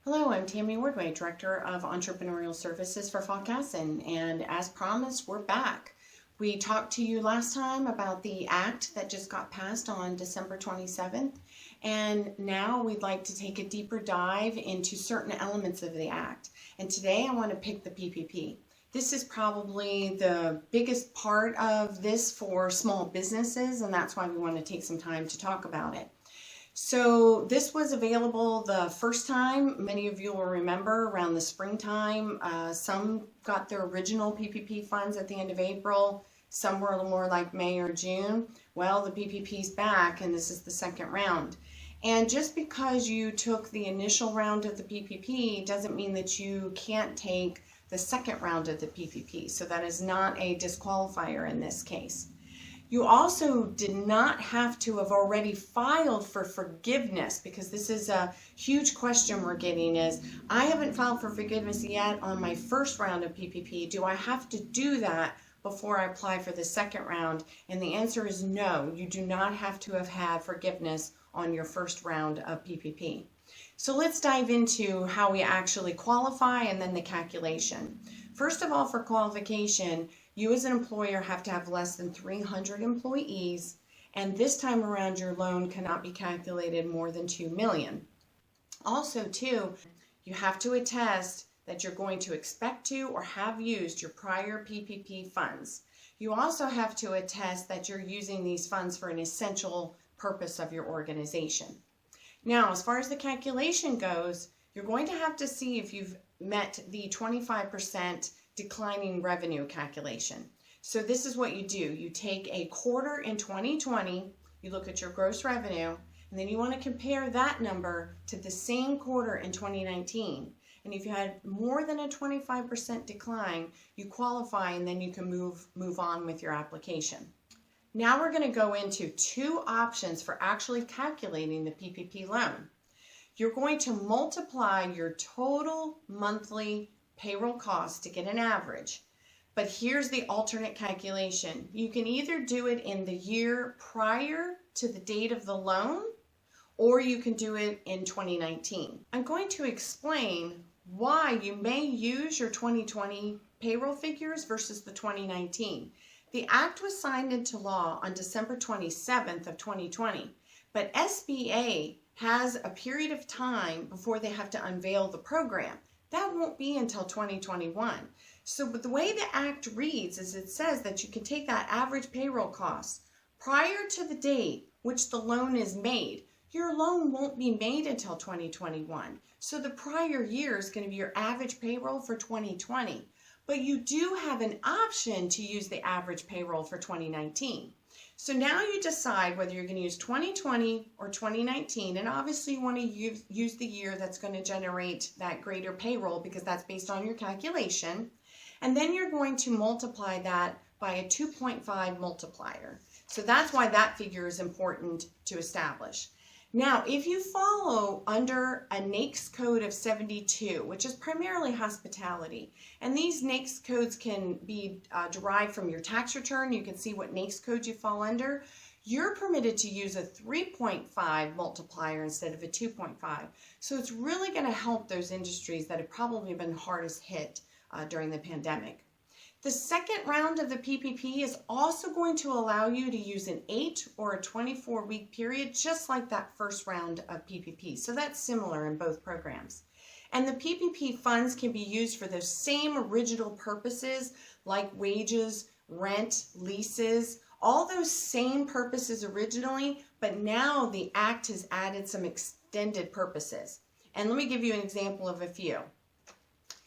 Hello, I'm Tammy Wardway, Director of Entrepreneurial Services for Faw Casson, and as promised, we're back. We talked to you last time about the act that just got passed on December 27th, and now we'd like to take a deeper dive into certain elements of the act. And today I want to pick the PPP. This is probably the biggest part of this for small businesses, and that's why we want to take some time to talk about it. So this was available the first time. Many of you will remember around the springtime. Some got their original PPP funds at the end of April. Some were a little more like May or June. Well, the PPP's back, and this is the second round. And just because you took the initial round of the PPP doesn't mean that you can't take the second round of the PPP. So that is not a disqualifier in this case. You also did not have to have already filed for forgiveness, because this is a huge question we're getting is, I haven't filed for forgiveness yet on my first round of PPP. Do I have to do that before I apply for the second round? And the answer is no, you do not have to have had forgiveness on your first round of PPP. So let's dive into how we actually qualify and then the calculation. First of all, for qualification, you as an employer have to have less than 300 employees, and this time around your loan cannot be calculated more than $2 million. Also, too, you have to attest that you're going to expect to or have used your prior PPP funds. You also have to attest that you're using these funds for an essential purpose of your organization. Now, as far as the calculation goes, you're going to have to see if you've met the 25% declining revenue calculation. So this is what you do. You take a quarter in 2020, you look at your gross revenue, and then you want to compare that number to the same quarter in 2019. And if you had more than a 25% decline, you qualify, and then you can move on with your application. Now we're going to go into two options for actually calculating the PPP loan. You're going to multiply your total monthly payroll costs to get an average. But here's the alternate calculation. You can either do it in the year prior to the date of the loan, or you can do it in 2019. I'm going to explain why you may use your 2020 payroll figures versus the 2019. The act was signed into law on December 27th of 2020, but SBA has a period of time before they have to unveil the program. That won't be until 2021. So but the way the act reads is it says that you can take that average payroll cost prior to the date which the loan is made. Your loan won't be made until 2021. So the prior year is going to be your average payroll for 2020. But you do have an option to use the average payroll for 2019. So now you decide whether you're going to use 2020 or 2019, and obviously you want to use the year that's going to generate that greater payroll, because that's based on your calculation. And then you're going to multiply that by a 2.5 multiplier. So that's why that figure is important to establish. Now, if you follow under a NAICS code of 72, which is primarily hospitality, and these NAICS codes can be derived from your tax return, you can see what NAICS code you fall under, you're permitted to use a 3.5 multiplier instead of a 2.5. So it's really going to help those industries that have probably been hardest hit during the pandemic. The second round of the PPP is also going to allow you to use an 8 or a 24-week period, just like that first round of PPP. So that's similar in both programs. And the PPP funds can be used for those same original purposes like wages, rent, leases, all those same purposes originally, but now the act has added some extended purposes. And let me give you an example of a few.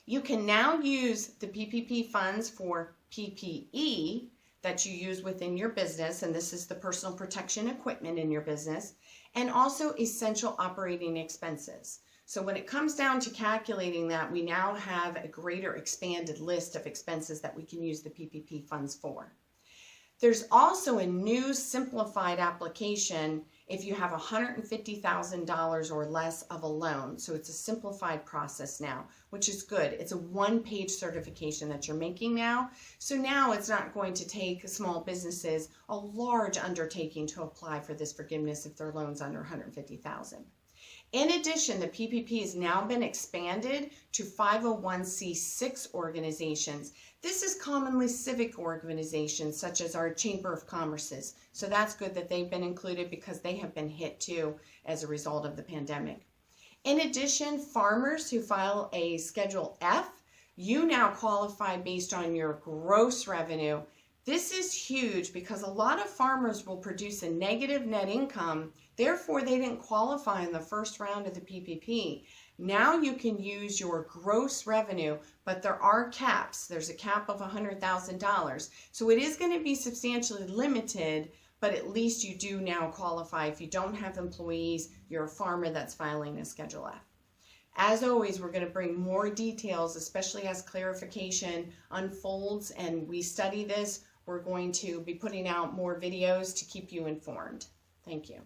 You can now use the PPP funds for PPE that you use within your business, and this is the personal protection equipment in your business, and also essential operating expenses. So when it comes down to calculating that, we now have a greater expanded list of expenses that we can use the PPP funds for. There's also a new simplified application if you have $150,000 or less of a loan. So it's a simplified process now, which is good. It's a one-page certification that you're making now. So now it's not going to take small businesses a large undertaking to apply for this forgiveness if their loan's under $150,000. In addition, the PPP has now been expanded to 501c6 organizations. This is commonly civic organizations such as our Chamber of Commerce's. So that's good that they've been included because they have been hit too as a result of the pandemic. In addition, farmers who file a Schedule F, you now qualify based on your gross revenue. This is huge because a lot of farmers will produce a negative net income, therefore they didn't qualify in the first round of the PPP. Now you can use your gross revenue, but there are caps. There's a cap of $100,000. So it is going to be substantially limited, but at least you do now qualify. If you don't have employees, you're a farmer that's filing a Schedule F. As always, we're going to bring more details, especially as clarification unfolds and we study this. We're going to be putting out more videos to keep you informed. Thank you.